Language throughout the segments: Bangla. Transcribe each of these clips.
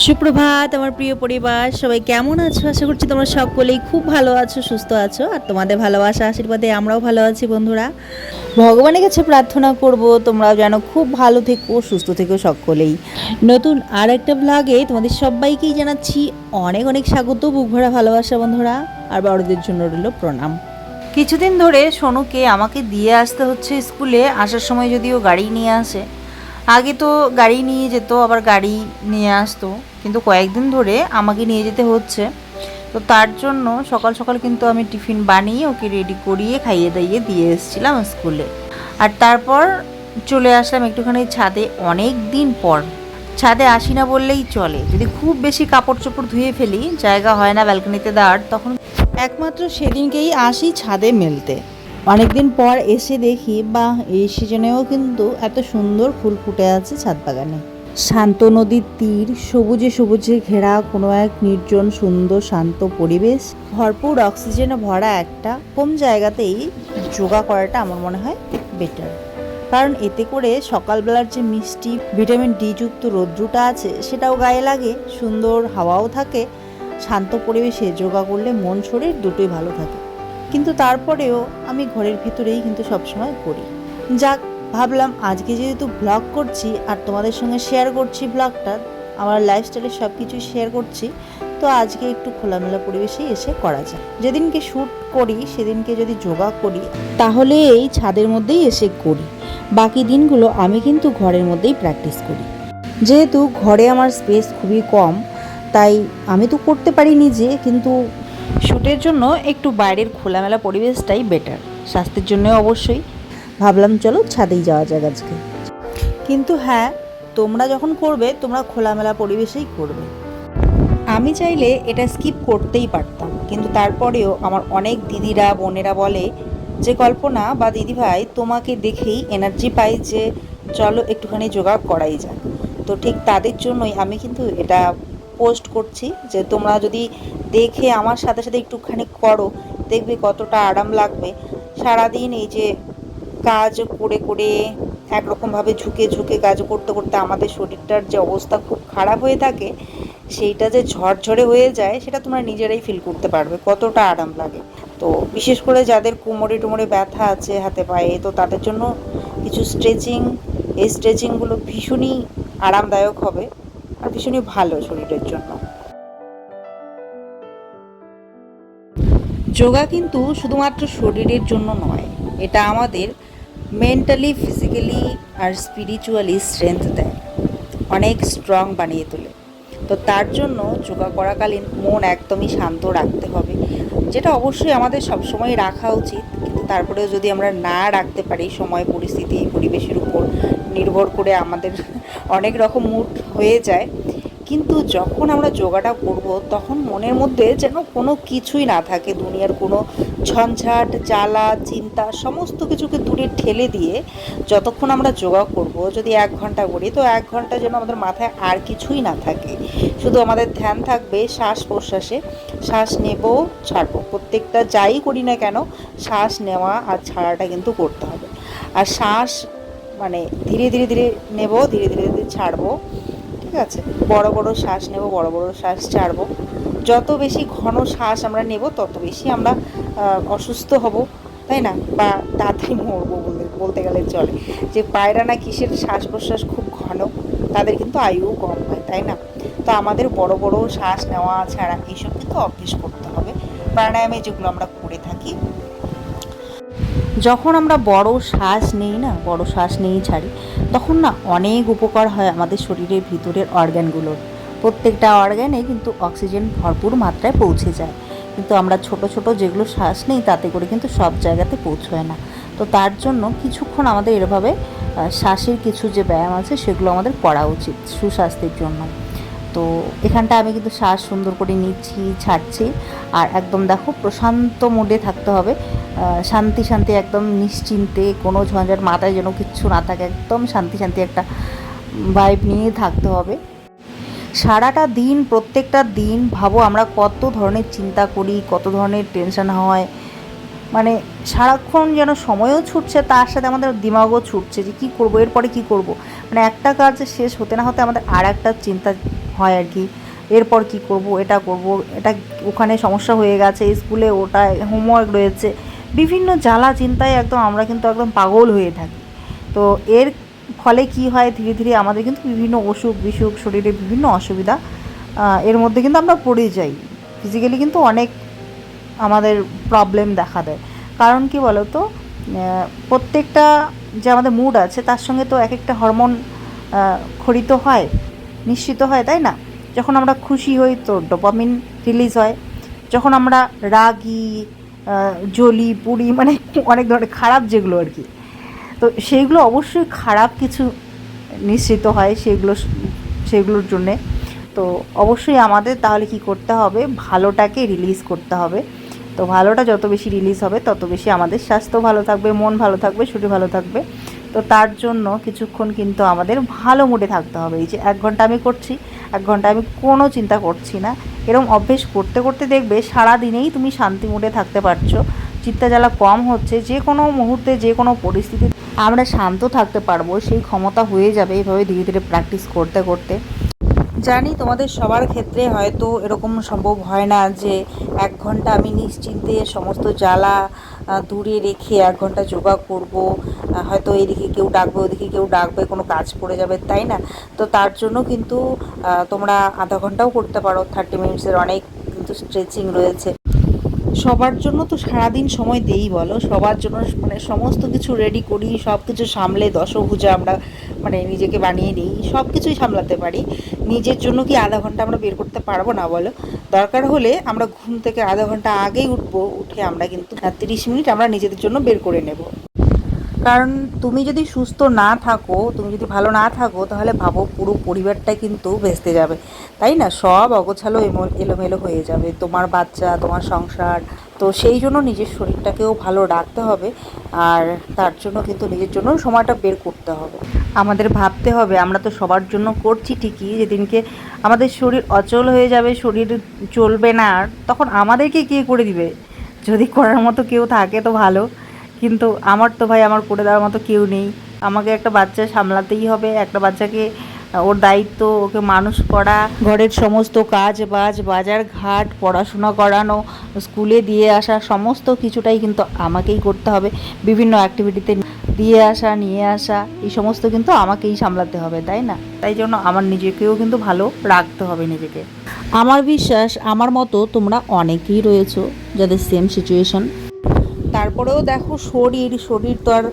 সুপ্রভাত আমার প্রিয় পরিবার, সবাই কেমন আছো? আশা করছি তোমরা সকলেই খুব ভালো আছো, সুস্থ আছো। আর তোমাদের ভালোবাসা আশীর্বাদে আমরাও ভালো আছি বন্ধুরা। ভগবানের কাছে প্রার্থনা করব তোমরাও যেন খুব ভালো থেকো, সুস্থ থেকো সকলেই। নতুন আর একটা ব্লগে তোমাদের সবাইকেই জানাচ্ছি অনেক অনেক স্বাগত, বুক ভরা ভালোবাসা বন্ধুরা। আর বড়দের জন্য রইল প্রণাম। কিছুদিন ধরে সোনুকে আমাকে দিয়ে আসতে হচ্ছে স্কুলে, আসার সময় যদিও গাড়ি নিয়ে আসে। আগে তো গাড়ি নিয়ে যেত, আবার গাড়ি নিয়ে আসতো, কিন্তু কয়েকদিন ধরে আমাকে নিয়ে যেতে হচ্ছে। তো তার জন্য সকাল সকাল কিন্তু আমি টিফিন বানিয়ে ওকে রেডি করিয়ে খাইয়ে দাইয়ে দিয়ে এসেছিলাম স্কুলে। আর তারপর চলে আসলাম একটুখানি ছাদে। অনেক দিন পর ছাদে আসি না বললেই চলে। যদি খুব বেশি কাপড় চোপড় ধুয়ে ফেলি, জায়গা হয় না ব্যালকনিতে দাঁড়, তখন একমাত্র সেদিনকেই আসি ছাদে মেলতে। অনেকদিন পর এসে দেখি বা এই সিজনেও কিন্তু এত সুন্দর ফুল ফুটে আছে ছাদ বাগানে। শান্ত নদীর তীর, সবুজে সবুজে ঘেরা কোনো এক নির্জন সুন্দর শান্ত পরিবেশ, ভরপুর অক্সিজেনে ভরা একটা কম জায়গাতেই যোগা করাটা আমার মনে হয় বেটার। কারণ এতে করে সকালবেলার যে মিষ্টি ভিটামিন ডি যুক্ত রৌদ্রটা আছে সেটাও গায়ে লাগে, সুন্দর হাওয়াও থাকে। শান্ত পরিবেশে যোগা করলে মন শরীর দুটোই ভালো থাকে। কিন্তু তারপরেও আমি ঘরের ভিতরেই কিন্তু সবসময় করি। যাক, ভাবলাম আজকে যেহেতু ব্লগ করছি আর তোমাদের সঙ্গে শেয়ার করছি ব্লগটা, আমার লাইফস্টাইলের সব কিছু শেয়ার করছি, তো আজকে একটু খোলামেলা পরিবেশেই এসে করা যায়। যেদিনকে শ্যুট করি সেদিনকে যদি যোগা করি তাহলে এই ছাদের মধ্যেই এসে করি। বাকি দিনগুলো আমি কিন্তু ঘরের মধ্যেই প্র্যাকটিস করি। যেহেতু ঘরে আমার স্পেস খুবই কম, তাই আমি তো করতে পারি নিজে, কিন্তু শ্যুটের জন্য একটু বাইরের খোলামেলা পরিবেশটাই বেটার, স্বাস্থ্যের জন্য অবশ্যই। ভাবলাম চলো ছাদেই যাওয়া যাক আজকে। কিন্তু হ্যাঁ, তোমরা যখন করবে তোমরা খোলামেলা পরিবেশেই করবে। আমি চাইলে এটা স্কিপ করতেই পারতাম, কিন্তু তারপরেও আমার অনেক দিদিরা বোনেরা বলে যে কল্পনা বা দিদিভাই তোমাকে দেখেই এনার্জি পাই যে চলো একটুখানি যোগা করাই যাক। তো ঠিক তাদের জন্যই আমি কিন্তু এটা পোস্ট করছি যে তোমরা যদি দেখে আমার সাথে সাথে একটুখানি করো, দেখবে কতটা আরাম লাগবে। সারাদিন এই যে কাজ করে করে একরকমভাবে ঝুঁকে ঝুঁকে কাজ করতে করতে আমাদের শরীরটার যে অবস্থা খুব খারাপ হয়ে থাকে, সেইটা যে ঝরঝরে হয়ে যায় সেটা তোমরা নিজেরাই ফিল করতে পারবে কতটা আরাম লাগে। তো বিশেষ করে যাদের কোমরে টোমরে ব্যথা আছে, হাতে পায়ে, তো তাদের জন্য কিছু স্ট্রেচিং, এই স্ট্রেচিংগুলো ভীষণই আরামদায়ক হবে আর ভীষণই ভালো শরীরের জন্য। যোগা কিন্তু শুধুমাত্র শরীরের জন্য নয়, এটা আমাদের মেন্টালি, ফিজিক্যালি আর স্পিরিচুয়ালি স্ট্রেংথ দেয়, অনেক স্ট্রং বানিয়ে তোলে। তো তার জন্য যোগা করাকালীন মন একদমই শান্ত রাখতে হবে, যেটা অবশ্যই আমাদের সবসময় রাখা উচিত। কিন্তু তারপরেও যদি আমরা না রাখতে পারি, সময়, পরিস্থিতি, পরিবেশের উপর নির্ভর করে আমাদের অনেক রকম মুড হয়ে যায়। কিন্তু যখন আমরা যোগাটা করব তখন মনের মধ্যে যেন কোনো কিছুই না থাকে, দুনিয়ার কোনো ঝঞ্ঝাট, জ্বালা, চিন্তা সমস্ত কিছুকে দূরে ঠেলে দিয়ে যতক্ষণ আমরা যোগা করব, যদি 1 ঘন্টা করি, তো 1 ঘন্টা যেন আমাদের মাথায় আর কিছুই না থাকে, শুধু আমাদের ধ্যান থাকবে শ্বাস প্রশ্বাসে। শ্বাস নেব, ছাড়বো, প্রত্যেকটা যাই করি না কেন শ্বাস নেওয়া আর ছাড়াটা কিন্তু করতে হবে। আর শ্বাস মানে ধীরে ধীরে ধীরে নেব, ধীরে ধীরে ধীরে ছাড়বো, ঠিক আছে? বড় বড় শ্বাস নেব, বড় বড় শ্বাস ছাড়বো। যত বেশি ঘন শ্বাস আমরা নেব তত বেশি আমরা অসুস্থ হব, তাই না? বা তাড়াতাড়ি মরবো বলতে গেলে চলে। যে পায়রা না কিসের শ্বাস প্রশ্বাস খুব ঘন, তাদের কিন্তু আয়ুও কম হয়, তাই না? তো আমাদের বড় বড় শ্বাস নেওয়া ছাড়া এইসব কিন্তু অভ্যেস করতে হবে প্রাণায়ামে, যেগুলো আমরা করে থাকি। যখন আমরা বড় শ্বাস নেই না, বড় শ্বাস নেই ছাড়ি, তখন না অনেক উপকার হয় আমাদের শরীরের ভিতরের অর্গ্যানগুলোর। প্রত্যেকটা অর্গ্যানে কিন্তু অক্সিজেন ভরপুর মাত্রায় পৌঁছে যায়, কিন্তু আমরা ছোট ছোট যেগুলো শ্বাস নেই তাতে করে কিন্তু সব জায়গাতে পৌঁছয় না। তো তার জন্য কিছুক্ষণ আমাদের এভাবে শ্বাসের কিছু যে ব্যায়াম আছে সেগুলো আমাদের করা উচিত সুস্বাস্থ্যের জন্য। তো এখানটা আমি কিন্তু শ্বাস সুন্দর করে নিচ্ছি, ছাড়ছি, আর একদম দেখো প্রশান্ত মোডে থাকতে হবে, শান্তি শান্তি, একদম নিশ্চিন্তে, কোনো ঝঞ্ঝাট মাথায় যেন কিচ্ছু না থাকে, একদম শান্তি শান্তি একটা ভাইব নিয়ে থাকতে হবে সারাটা দিন। প্রত্যেকটা দিন ভাবো আমরা কত ধরনের চিন্তা করি, কত ধরনের টেনশন হয়, মানে সারাক্ষণ যেন সময়ও ছুটছে, তার সাথে আমাদের দিমাগও ছুটছে যে কী করবো, এরপরে কী করব। মানে একটা কাজ শেষ হতে না হতে আমাদের আর একটা চিন্তা হয় আর কি, এরপর কি করব, এটা করব, এটা ওখানে সমস্যা হয়ে গেছে, স্কুলে ওটা হোমওয়ার্ক রয়েছে, বিভিন্ন জ্বালা চিন্তায় একদম আমরা কিন্তু একদম পাগল হয়ে থাকি। তো এর ফলে কি হয়, ধীরে ধীরে আমাদের কিন্তু বিভিন্ন অসুখ বিসুখ, শরীরে বিভিন্ন অসুবিধা এর মধ্যে কিন্তু আমরা পড়ে যাই। ফিজিক্যালি কিন্তু অনেক আমাদের প্রবলেম দেখা দেয়। কারণ কি বলো তো, প্রত্যেকটা যে আমাদের মুড আছে তার সঙ্গে তো এক একটা হরমোন খরিত হয়, নিশ্চিত হয়, তাই না? যখন আমরা খুশি হই তো ডোপামিন রিলিজ হয়, যখন আমরা রাগি, জ্বলি পুড়ি, মানে অনেক ধরনের খারাপ যেগুলো আর কি, তো সেইগুলো অবশ্যই খারাপ কিছু নিশ্চিত হয় সেগুলোর জন্যে। তো অবশ্যই আমাদের তাহলে কি করতে হবে, ভালোটাকে রিলিজ করতে হবে। তো ভালোটা যত বেশি রিলিজ হবে তত বেশি আমাদের স্বাস্থ্য ভালো থাকবে, মন ভালো থাকবে, শরীর ভালো থাকবে। তো তার জন্য কিছুক্ষণ কিন্তু আমাদের ভালো মুডে থাকতে হবে। এই যে 1 ঘন্টা আমি করছি, 1 ঘন্টা আমি কোনো চিন্তা করছি না, এরকম অভ্যেস করতে করতে দেখবে সারা দিনেই তুমি শান্তি মুডে থাকতে পারছো, চিন্তা জ্বালা কম হচ্ছে, যে কোনো মুহূর্তে যে কোনো পরিস্থিতি আমরা শান্ত থাকতে পারবো, সেই ক্ষমতা হয়ে যাবে এইভাবে ধীরে ধীরে প্র্যাকটিস করতে করতে। জানি তোমাদের সবার ক্ষেত্রে হয়তো এরকম সম্ভব হয় না যে 1 ঘন্টা আমি নিশ্চিন্তে সমস্ত জ্বালা দূরে রেখে 1 ঘন্টা যোগা করব, হয়তো এদিকে কেউ ডাকবে ওদিকে কেউ ডাকবে, কোনো কাজ পড়ে যাবে, তাই না? তো তার জন্য কিন্তু তোমরা আধা ঘন্টাও করতে পারো, 30 মিনিটসের অনেক কিন্তু স্ট্রেচিং রয়েছে। সবার জন্য তো সারাদিন সময় দেই বলো, সবার জন্য মানে সমস্ত কিছু রেডি করি, সব কিছু সামলে দশভুজা আমরা মানে নিজেকে বানিয়ে নিই, সব কিছুই সামলাতে পারি। নিজের জন্য কি আধা ঘন্টা আমরা বের করতে পারবো না বলো? দরকার হলে আমরা ঘুম থেকে আধা ঘন্টা আগেই উঠবো, উঠে আমরা কিন্তু 30 মিনিট আমরা নিজেদের জন্য বের করে নেব। কারণ তুমি যদি সুস্থ না থাকো, তুমি যদি ভালো না থাকো, তাহলে ভাবো পুরো পরিবারটা কিন্তু ভেস্তে যাবে, তাই না? সব অগোছালো এলোমেলো হয়ে যাবে, তোমার বাচ্চা, তোমার সংসার। তো সেই জন্য নিজের শরীরটাকেও ভালো রাখতে হবে, আর তার জন্য কিন্তু নিজের জন্য সময়টা বের করতে হবে। আমাদের ভাবতে হবে আমরা তো সবার জন্য করছি ঠিকই, যেদিনকে আমাদের শরীর অচল হয়ে যাবে, শরীর চলবে না, আর তখন আমাদেরকে কে করে দিবে? যদি করার মতো কেউ থাকে তো ভালো, কিন্তু আমার তো ভাই আমার করে দেওয়ার মতো কেউ নেই। আমাকে একটা বাচ্চা সামলাতেই হবে, একটা বাচ্চাকে ওর দায়িত্ব, ওকে মানুষ করা, ঘরের সমস্ত কাজ বাজ, বাজার ঘাট, পড়াশোনা করানো, স্কুলে দিয়ে আসা, সমস্ত কিছুটাই কিন্তু আমাকেই করতে হবে। বিভিন্ন অ্যাক্টিভিটিতে দিয়ে আসা, নিয়ে আসা, এই সমস্ত কিন্তু আমাকেই সামলাতে হবে, তাই না? তাই জন্য আমার নিজেকেও কিন্তু ভালো রাখতে হবে নিজেকে। আমার বিশ্বাস আমার মতো তোমরা অনেকেই রয়েছো যাদের সেম সিচুয়েশন। তারপরেও দেখো, শরীর তো আর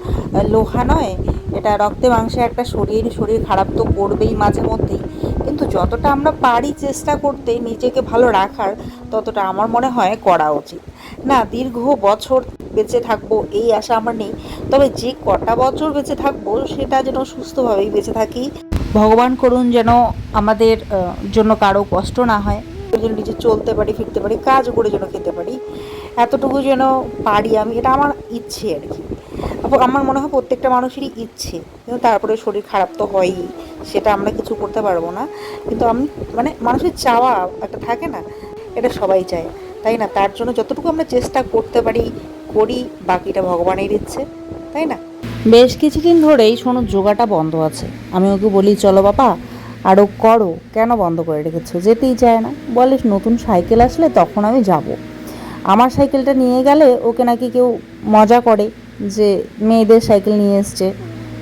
লোহা নয়, এটা রক্তে মাংসে একটা শরীর, শরীর খারাপ তো করবেই মাঝে মধ্যেই। কিন্তু যতটা আমরা পারি চেষ্টা করতে নিজেকে ভালো রাখার, ততটা আমার মনে হয় করা উচিত। না দীর্ঘ বছর বেঁচে থাকবো এই আশা আমার নেই, তবে যে কটা বছর বেঁচে থাকবো সেটা যেন সুস্থভাবেই বেঁচে থাকি। ভগবান করুন যেন আমাদের জন্য কারো কষ্ট না হয়, যেন নিজে চলতে পারি, ফিরতে পারি, কাজ করে যেন খেতে পারি, এতটুকু যেন পারি আমি, এটা আমার ইচ্ছে আর কি। আমার মনে হয় প্রত্যেকটা মানুষেরই ইচ্ছে, কিন্তু তারপরে শরীর খারাপ তো হয়ই, সেটা আমরা কিছু করতে পারবো না। কিন্তু আমি মানে মানুষের চাওয়া একটা থাকে না, এটা সবাই চায়, তাই না? তার জন্য যতটুকু আমরা চেষ্টা করতে পারি করি, বাকিটা ভগবানের ইচ্ছে, তাই না? বেশ কিছুদিন ধরেই শোনো যোগাটা বন্ধ আছে। আমি ওকে বলি চলো বাবা আরও করো, কেন বন্ধ করে রেখেছো? যেতেই চায় না, বলে নতুন সাইকেল আসলে তখন আমি যাব। আমার সাইকেলটা নিয়ে গেলে ওকে নাকি কেউ মজা করে যে মেয়েদের সাইকেল নিয়ে এসছে,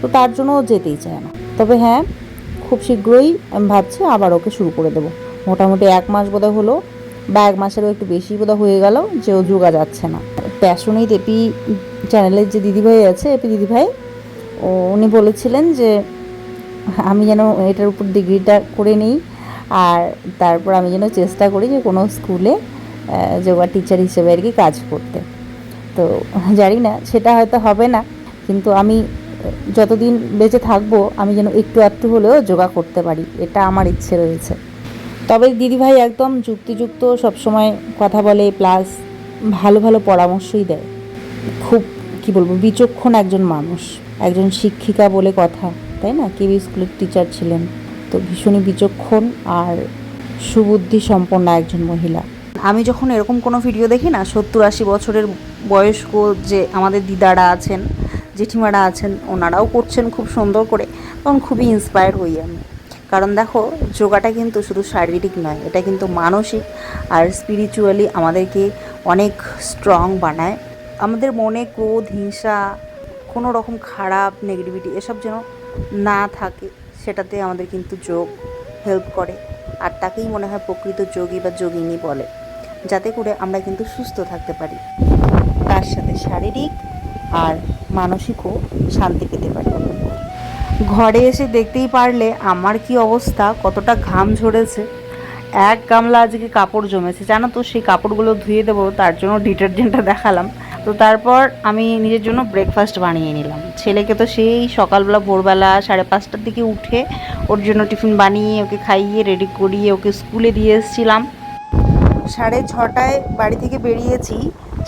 তো তার জন্য ও যেতেই চায় না। তবে হ্যাঁ, খুব শীঘ্রই আমি ভাবছি আবার ওকে শুরু করে দেবো। মোটামুটি 1 মাস বোধহয় হলো, বা 1 মাসেরও একটু বেশি বোধহয় হয়ে গেল যে ও যোগা যাচ্ছে না। প্যাশনেট এপি চ্যানেলের যে দিদিভাই আছে, এপি দিদিভাই, উনি বলেছিলেন যে আমি যেন এটার উপর ডিগ্রিটা করে নিই, আর তারপর আমি যেন চেষ্টা করি যে কোনো স্কুলে যোগা টিচার হিসেবে আর কি কাজ করতে। তো জানি না সেটা হয়তো হবে না, কিন্তু আমি যতদিন বেঁচে থাকবো আমি যেন একটু একটু হলেও যোগা করতে পারি, এটা আমার ইচ্ছে রয়েছে। তবে দিদিভাই একদম যুক্তিযুক্ত সবসময় কথা বলে, প্লাস ভালো ভালো পরামর্শই দেয়। খুব কি বলবো, বিচক্ষণ একজন মানুষ, একজন শিক্ষিকা বলে কথা, তাই না? কেবি স্কুলের টিচার ছিলেন, তো ভীষণই বিচক্ষণ আর সুবুদ্ধি সম্পন্ন একজন মহিলা। আমি যখন এরকম কোনো ভিডিও দেখি না, 70-80 বছরের বয়স্ক যে আমাদের দিদারা আছেন, জেঠিমারা আছেন, ওনারাও করছেন খুব সুন্দর করে, তখন খুবই ইন্সপায়ার হই আমি। কারণ দেখো, যোগাটা কিন্তু শুধু শারীরিক নয়, এটা কিন্তু মানসিক আর স্পিরিচুয়ালি আমাদেরকে অনেক স্ট্রং বানায়। আমাদের মনে ক্রোধ, হিংসা, কোনো রকম খারাপ নেগেটিভিটি এসব যেন না থাকে, সেটাতে আমাদের কিন্তু যোগ হেল্প করে। আর তাকেই মনে হয় প্রকৃত যোগী বা যোগিনী বলে, যাতে করে আমরা কিন্তু সুস্থ থাকতে পারি, তার সাথে শারীরিক আর মানসিকও শান্তি পেতে পারি। ঘরে এসে দেখতেই পারলে আমার কি অবস্থা, কতটা ঘাম ঝরেছে। এক গামলা আজকে কাপড় জমেছে, জানো তো। সেই কাপড়গুলো ধুয়ে দেবো, তার জন্য ডিটারজেন্টটা দেখালাম। তো তারপর আমি নিজের জন্য ব্রেকফাস্ট বানিয়ে নিলাম। ছেলেকে তো সেই সকালবেলা ভোরবেলা 5:30টার দিকে উঠে ওর জন্য টিফিন বানিয়ে ওকে খাইয়ে রেডি করিয়ে ওকে স্কুলে দিয়ে এসেছিলাম। 6:30টায় বাড়ি থেকে বেরিয়েছি,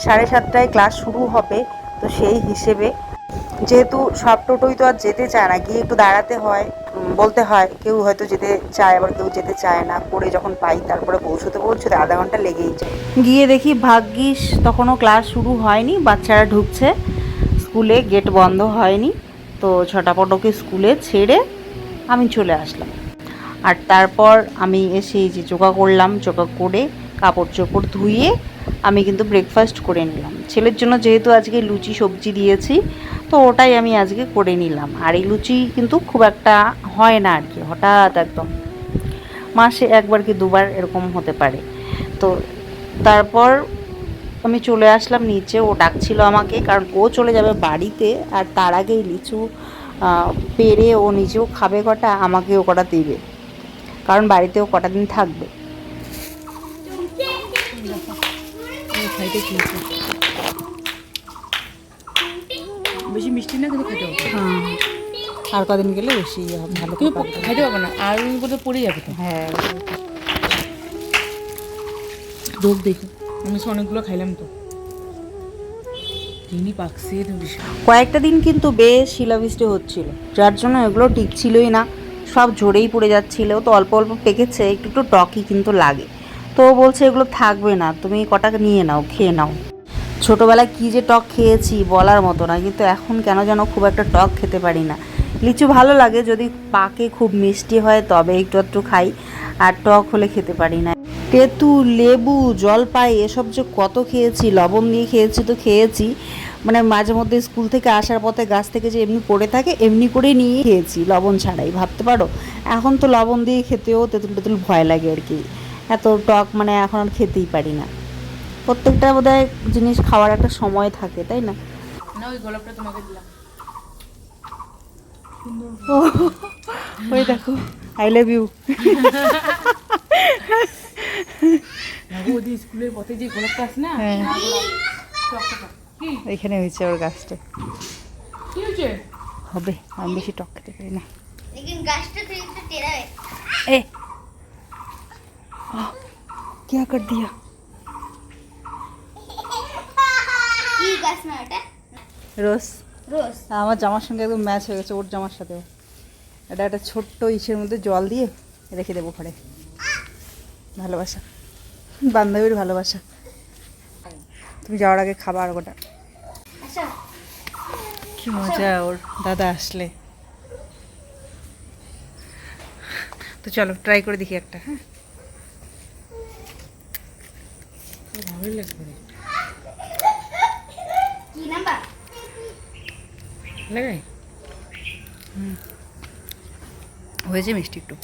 7:30টায় ক্লাস শুরু হবে। তো সেই হিসেবে, যেহেতু সব টোটোই তো আর যেতে চায় না, গিয়ে একটু দাঁড়াতে হয়, বলতে হয়। কেউ হয়তো যেতে চায়, আবার কেউ যেতে চায় না। করে যখন পাই তারপরে পৌঁছতে আধা ঘন্টা লেগেই যায়। গিয়ে দেখি ভাগ্যিস তখনও ক্লাস শুরু হয়নি, বাচ্চারা ঢুকছে স্কুলে, গেট বন্ধ হয়নি। তো ঝটাপট ওকে স্কুলে ছেড়ে আমি চলে আসলাম। আর তারপর আমি এসে এই যে যোগা করলাম, যোগা করে কাপড় চোপড় ধুয়ে আমি কিন্তু ব্রেকফাস্ট করে নিলাম। ছেলের জন্য যেহেতু আজকে লুচি সবজি দিয়েছি, তো ওটাই আমি আজকে করে নিলাম। আর এই লুচি কিন্তু খুব একটা হয় না আর কি, হঠাৎ একদম মাসে একবার কি দুবার এরকম হতে পারে। তো তারপর আমি চলে আসলাম নিচে। ও ডাকছিল আমাকে, কারণ ও চলে যাবে বাড়িতে, আর তার আগেই লিচু পেরে ও নিজেও খাবে কটা, আমাকেও কটা দেবে, কারণ বাড়িতেও কটা দিন থাকবে। বেশি মিষ্টি না, কিন্তু খেতে হবে। হ্যাঁ, আর কদিন গেলে বেশি ভালো কিন্তু খাইতে পারবে না, আর কোথাও পড়ে যাবে তো। হ্যাঁ, রোগ দেখো, আমি অনেকগুলো খাইলাম তো, চিনি পাকছে কয়েকটা দিন কিন্তু বেশ শিলাবৃষ্টি হচ্ছিল, যার জন্য এগুলো টিকছিলই না, সব ঝরেই পড়ে যাচ্ছিল। তো অল্প অল্প পেকেছে, একটু একটু টকই কিন্তু লাগে। তো বলছে এগুলো থাকবে না, তুমি কটা নিয়ে নাও, খেয়ে নাও। ছোটোবেলায় কী যে টক খেয়েছি বলার মতো না, কিন্তু এখন কেন যেন খুব একটা টক খেতে পারি না। লিচু ভালো লাগে, যদি পাকে খুব মিষ্টি হয় তবে একটু একটু খাই, আর টক হলে খেতে পারি না। তেঁতুল, লেবু, জলপাই এসব যে কত খেয়েছি, লবণ দিয়ে খেয়েছি তো খেয়েছি, মানে মাঝে মধ্যে স্কুল থেকে আসার পথে গাছ থেকে যে এমনি পড়ে থাকে এমনি করে নিয়ে খেয়েছি, লবণ ছাড়াই, ভাবতে পারো। এখন তো লবণ দিয়ে খেতেও তেঁতুল টেতুল ভয় লাগে আর কি, এত টক মানে এখন আর খেতেই পারি না। প্রত্যেকটা বোধহয় জিনিস খাওয়ার একটা সময় থাকে, তাই না? না, ওই গোলাপটা তোমাকে দিলাম। ওই দেখো, আই লাভ ইউ। ওদের স্কুলের পথে যে গোলাপটা আছে না, এখানে হয়েছে ওর গাছটা। কি হয়েছে? হবে, আমি বেশি টক খেতে পারি না। ए क्या कर दिया? রোজ রোজ আমার জামার সঙ্গে একদম ম্যাচ হয়ে গেছে, ওর জামার সাথেও। এটা একটা ছোট্ট ইসের মধ্যে জল দিয়ে রেখে দেবো ঘরে। ভালোবাসা, বান্ধবীর ভালোবাসা। তুমি যাওয়ার আগে খাবার আর গোটা। কি মজা ওর দাদা আসলে। তো চলো ট্রাই করে দেখি একটা। হ্যাঁ, ভালোই লাগবে। লাগাই হয়েছে মিষ্টি একটু,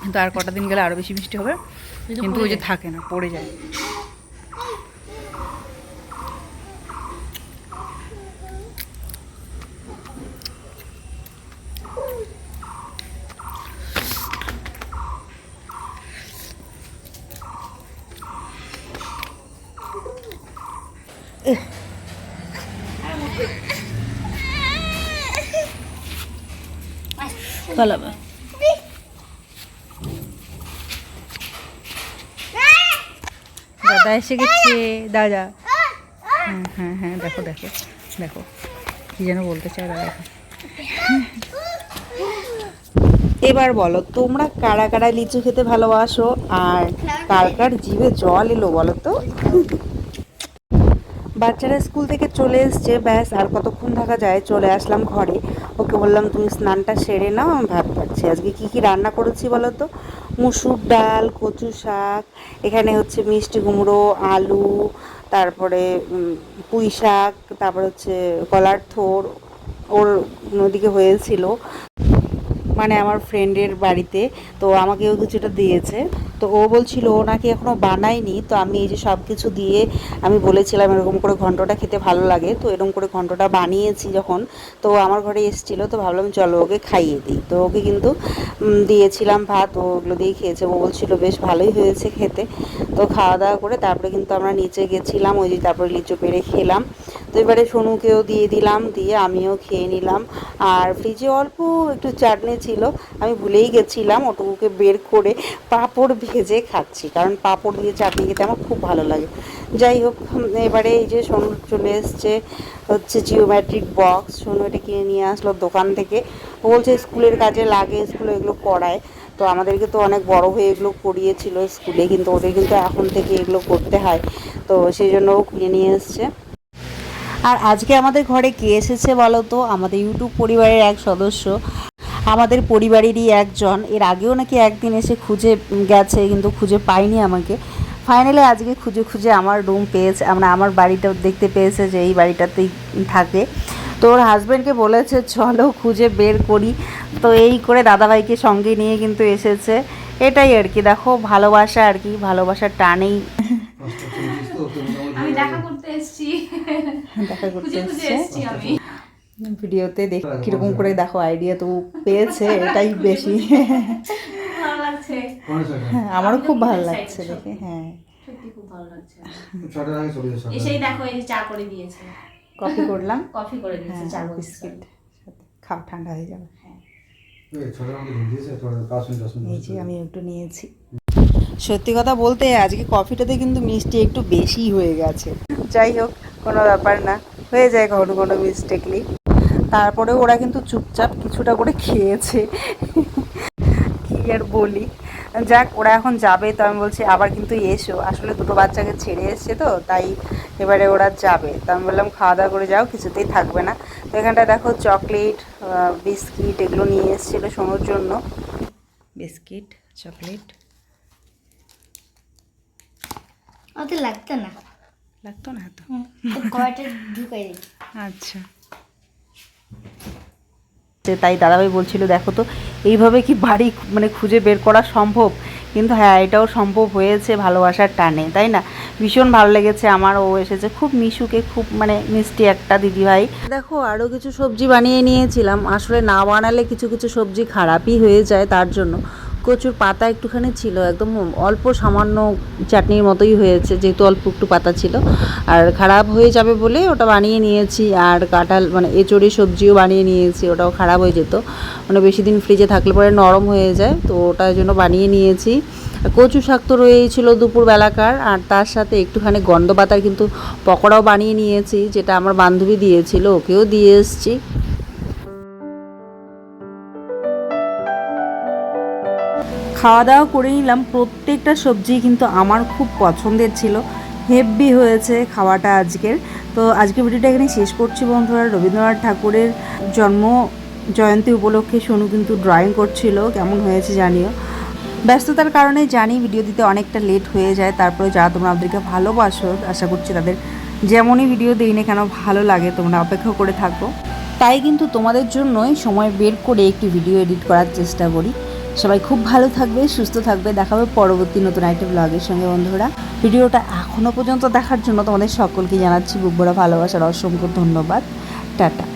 কিন্তু আর কটা দিন গেলে আরও বেশি মিষ্টি হবে, কিন্তু ওই যে থাকে না, পড়ে যায়। পালাবা দাদা এসে গেছে, দাদা। হ্যাঁ হ্যাঁ হ্যাঁ, দেখো দেখো দেখো কি যেন বলতে চায় দাদা। এবার বলো, তোমরা কারা কারা লিচু খেতে ভালোবাসো, আর কার কার জিভে জল এলো বলো তো। বাচ্চারা স্কুল থেকে চলে এসছে, ব্যাস আর কতক্ষণ থাকা যায়, চলে আসলাম ঘরে। ওকে বললাম তুমি স্নানটা সেরে নাও, আমি ভাত পাচ্ছি। আজকে কি কি রান্না করেছি বলো তো? মুসুর ডাল, কচু শাক, এখানে হচ্ছে মিষ্টি কুমড়ো, আলু, তারপরে পুঁই শাক, তারপর হচ্ছে কলার থোড় ওর ওদিকে হয়েছিল, মানে আমার ফ্রেন্ডের বাড়িতে, তো আমাকেও কিছুটা দিয়েছে। তো ও বলছিল ও নাকি এখনও বানায়নি, তো আমি এই যে সব কিছু দিয়ে আমি বলেছিলাম এরকম করে ঘন্টটা খেতে ভালো লাগে, তো এরকম করে ঘন্টটা বানিয়েছি যখন, তো আমার ঘরে এসেছিলো, তো ভাবলাম চলো ওকে খাইয়ে দিই। তো ওকে কিন্তু দিয়েছিলাম ভাত, ও ওগুলো দিয়ে খেয়েছে। ও বলছিল বেশ ভালোই হয়েছে খেতে। তো খাওয়া দাওয়া করে তারপরে কিন্তু আমরা নিচে গেছিলাম, ওই যে তারপরে লিচু পেড়ে খেলাম। তো এবারে সোনুকেও দিয়ে দিলাম, দিয়ে আমিও খেয়ে নিলাম। আর ফ্রিজে অল্প একটু চাটনি ছিল, আমি ভুলেই গেছিলাম, ওটুকুকে বের করে পাঁপড় ভেজে খাচ্ছি, কারণ পাঁপড় দিয়ে চাটনি খেতে আমার খুব ভালো লাগে। যাই হোক, এবারে এই যে সোনু চলে এসছে হচ্ছে জিওমেট্রিক বক্স। সোনু এটা কিনে নিয়ে আসলো দোকান থেকে। ও বলছে স্কুলের কাজে লাগে, স্কুলে এগুলো করায়। তো আমাদেরকে তো অনেক বড় হয়ে এগুলো করিয়েছিল স্কুলে, কিন্তু ওদের কিন্তু এখন থেকে এগুলো করতে হয়, তো সেই জন্য ও কিনে নিয়ে এসছে। আর আজকে আমাদের ঘরে কে এসেছে বলো তো? আমাদের ইউটিউব পরিবারের এক সদস্য, আমাদের পরিবারেরই একজন। এর আগেও নাকি একদিন এসে খুঁজে গেছে, কিন্তু খুঁজে পায়নি আমাকে। ফাইনালি আজকে খুঁজে খুঁজে আমার রুম পেয়েছে, আমার বাড়িটা দেখতে পেয়েছে, যে এই বাড়িটাতেই থাকে। তো ওর হাজব্যান্ডকে বলেছে চলো খুঁজে বের করি, তো এই করে দাদাভাইকে সঙ্গে নিয়ে কিন্তু এসেছে। এটাই আর কি, দেখো ভালোবাসা আর কি, ভালোবাসার টানেই আমি দেখা করতে এসেছি, দেখা করতে খুঁজে খুঁজে এসছে। এসেছি আমি। ভিডিওতে দেখ কিরকম করে দেখো আইডিয়া তো পেয়েছে, এটাই বেশি। ভালো লাগছে, হ্যাঁ, আমারও খুব ভালো লাগছে দেখে। হ্যাঁ, সত্যি খুব ভালো লাগছে। এসেই দেখো এই যে চা করে দিয়েছে, কফি করলাম, কফি করে দিয়েছে, চা হ্যাঁ, করছে। বিস্কিট খাও, ঠান্ডা হয়ে যাবে। এই যে আমি একটু নিয়েছি। সত্যি কথা বলতে আজকে কফিটাতে কিন্তু মিষ্টি একটু বেশি হয়ে গেছে। যাই হোক, কোনো ব্যাপার না, হয়ে যায় কখনো কোনো মিস্টেকলি। তারপরে ওরা কিন্তু চুপচাপ কিছুটা করে খেয়েছে, কি আর বলি। যাক, ওরা এখন যাবে, তো আমি বলছি আবার কিন্তু এসো, আসলে দুটো বাচ্চাকে ছেড়ে এসছে তো, তাই এবারে ওরা যাবে। তো আমি বললাম খাওয়া দাওয়া করে যাও, কিছুতেই থাকবে না। তো এখানটা দেখো চকলেট, বিস্কিট এগুলো নিয়ে এসেছিলো সোনুর জন্য, বিস্কিট চকলেট। অত লাগতো না, লাগতো না তো? কয়টা ঢুকাই দিই। আচ্ছা, তাই দাদাভাই বলছিল দেখো তো এইভাবে কি বাড়ি মানে খুঁজে বের করা সম্ভব, কিন্তু হ্যাঁ এটাও সম্ভব হয়েছে ভালোবাসার টানে, তাই না? ভীষণ ভালো লেগেছে আমার। ও এসেছে খুব মিশুকে, খুব মানে মিষ্টি একটা দিদিভাই। দেখো আরও কিছু সবজি বানিয়ে নিয়েছিলাম, আসলে না বানালে কিছু কিছু সবজি খারাপই হয়ে যায়, তার জন্য কচুর পাতা একটুখানি ছিল, একদম অল্প সামান্য চাটনির মতোই হয়েছে, যেহেতু অল্প একটু পাতা ছিল, আর খারাপ হয়ে যাবে বলে ওটা বানিয়ে নিয়েছি। আর কাঁঠাল মানে এঁচড়ি সবজিও বানিয়ে নিয়েছি, ওটাও খারাপ হয়ে যেত, মানে বেশি দিন ফ্রিজে থাকলে পরে নরম হয়ে যায়, তো ওটার জন্য বানিয়ে নিয়েছি। কচু শাক তো রয়েই ছিল দুপুরবেলাকার, আর তার সাথে একটুখানি গন্ধ পাতার কিন্তু পকোড়াও বানিয়ে নিয়েছি, যেটা আমার বান্ধবী দিয়েছিল, ওকেও দিয়ে এসেছি। খাওয়া দাওয়া করে নিলাম। প্রত্যেকটা সবজি কিন্তু আমার খুব পছন্দের ছিল, হেভি হয়েছে খাওয়াটা আজকের। তো আজকের ভিডিওটা এখানে শেষ করছি বন্ধুরা। রবীন্দ্রনাথ ঠাকুরের জন্ম জয়ন্তী উপলক্ষে সোনু কিন্তু ড্রয়িং করছিল, কেমন হয়েছে জানিও। ব্যস্ততার কারণে জানি ভিডিও দিতে অনেকটা লেট হয়ে যায়, তারপরে যারা তোমরা আমাদেরকে ভালোবাসো, আশা করছি তাদের যেমনই ভিডিও দিই না কেন ভালো লাগে, তোমরা অপেক্ষা করে থাকো। তাই কিন্তু তোমাদের জন্যই সময় বের করে একটি ভিডিও এডিট করার চেষ্টা করি। সবাই খুব ভালো থাকবে, সুস্থ থাকবে, দেখা হবে পরবর্তী নতুন একটা ব্লগের সঙ্গে বন্ধুরা। ভিডিওটা এখনও পর্যন্ত দেখার জন্য তোমাদের সকলকে জানাচ্ছি বুক ভরা ভালোবাসার অসংখ্য ধন্যবাদ। টাটা।